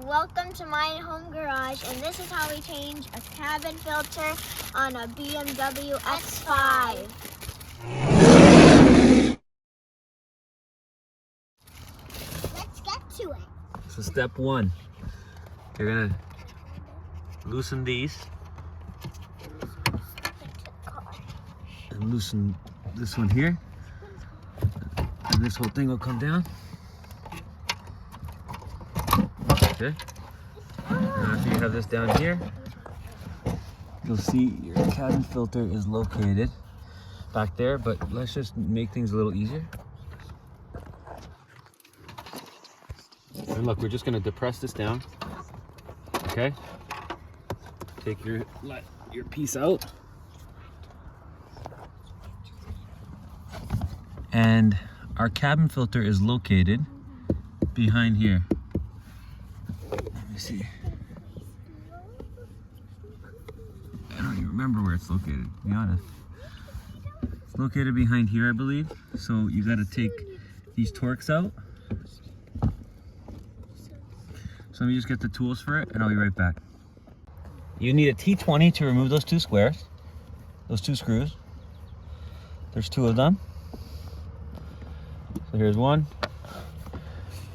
Welcome to my home garage, and this is how we change a cabin filter on a BMW X5. Let's get to it. So step one, you're gonna loosen these and loosen this one here, and this whole thing will come down. Okay, and after you have this down here, you'll see your cabin filter is located back there, but let's just make things a little easier. And look, we're just going to depress this down. Okay, take your piece out, and our cabin filter is located behind here. Let me see. I don't even remember where it's located, to be honest. It's located behind here, I believe. So you got to take these Torx out. So let me just get the tools for it and I'll be right back. You need a T20 to remove those two squares, those two screws. There's two of them. So here's one.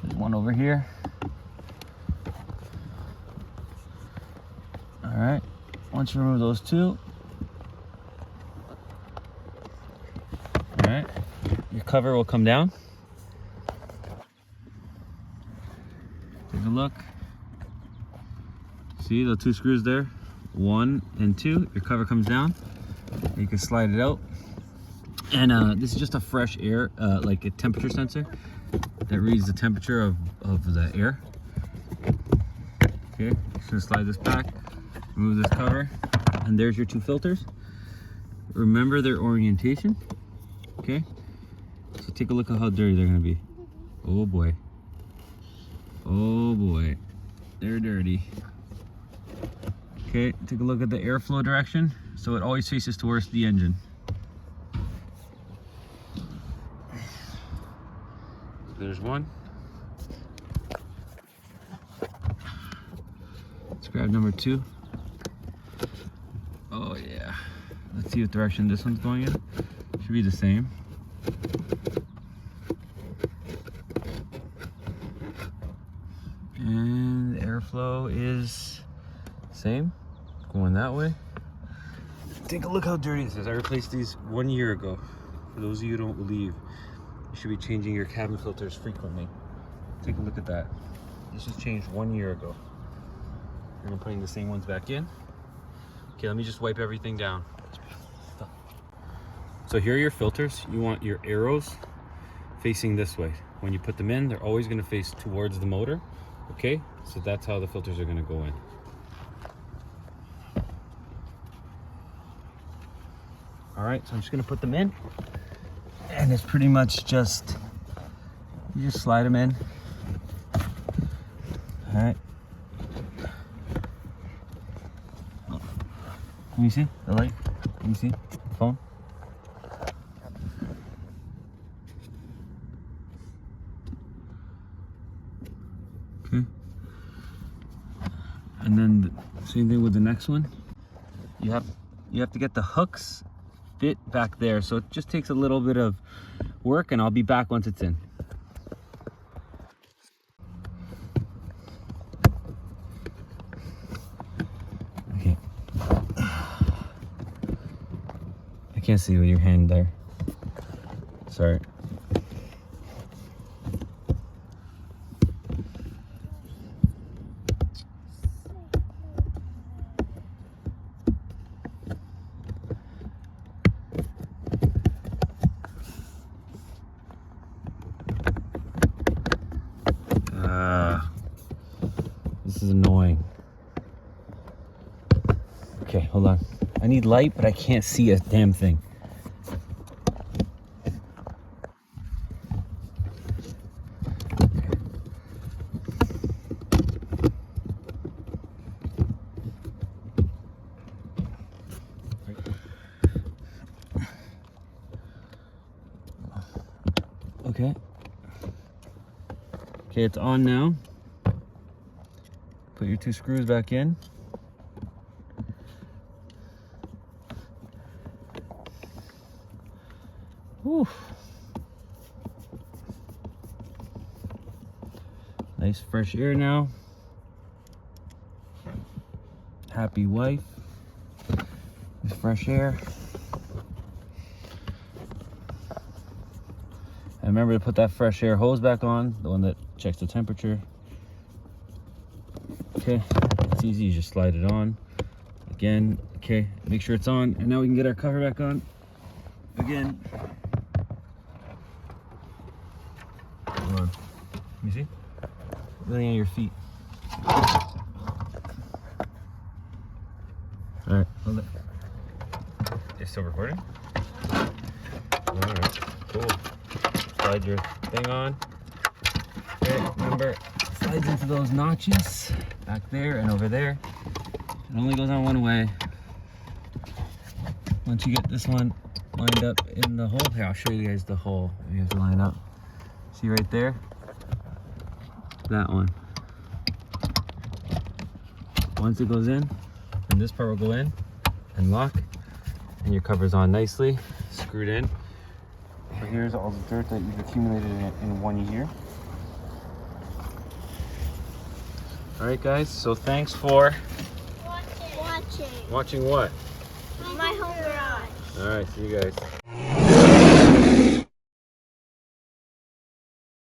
There's one over here. All right, once you remove those two, all right, your cover will come down. Take a look. See the two screws there? 1 and 2. Your cover comes down. You can slide it out. And this is just a fresh air, like a temperature sensor that reads the temperature of the air. Okay, just gonna slide this back, remove this cover, and there's your two filters. Remember their orientation. Okay, so take a look at how dirty they're gonna be. Oh boy. Oh boy, they're dirty. Okay, take a look at the airflow direction. So it always faces towards the engine. There's one. Let's grab number 2. Oh yeah. Let's see what direction this one's going in. Should be the same. And the airflow is same, going that way. Take a look how dirty this is. I replaced these 1 year ago. For those of you who don't believe, you should be changing your cabin filters frequently. Take a look at that. This was changed 1 year ago. And I'm putting the same ones back in. Okay, let me just wipe everything down. So here are your filters. You want your arrows facing this way. When you put them in, they're always going to face towards the motor. Okay, so that's how the filters are going to go in. All right, so I'm just going to put them in. And it's pretty much just, you just slide them in. All right. Can you see the light? Can you see the phone? Okay. And then the same thing with the next one. You have to get the hooks fit back there, so it just takes a little bit of work, and I'll be back once it's in. Okay. I can't see with your hand there. Sorry. This is annoying. Okay, hold on. I need light, but I can't see a damn thing. Okay. Okay, it's on now. Put your 2 screws back in. Whew. Nice fresh air now. Happy wife. With fresh air. And remember to put that fresh air hose back on, the one that checks the temperature. Okay, it's easy, you just slide it on. Again, okay, make sure it's on. And now we can get our cover back on. Again. Come on. Let me see. Really on your feet. Alright, hold it. Is it still recording? Alright, cool. Slide your thing on. Okay, remember, slides into those notches back there and over there. It only goes on one way. Once you get this one lined up in the hole, here, I'll show you guys the hole. You have to line up. See right there? That one. Once it goes in, then this part will go in and lock, and your cover's on nicely, screwed in. So here's all the dirt that you've accumulated in 1 year. All right, guys. So thanks for Watching. watching what? My home garage. All right. See you guys.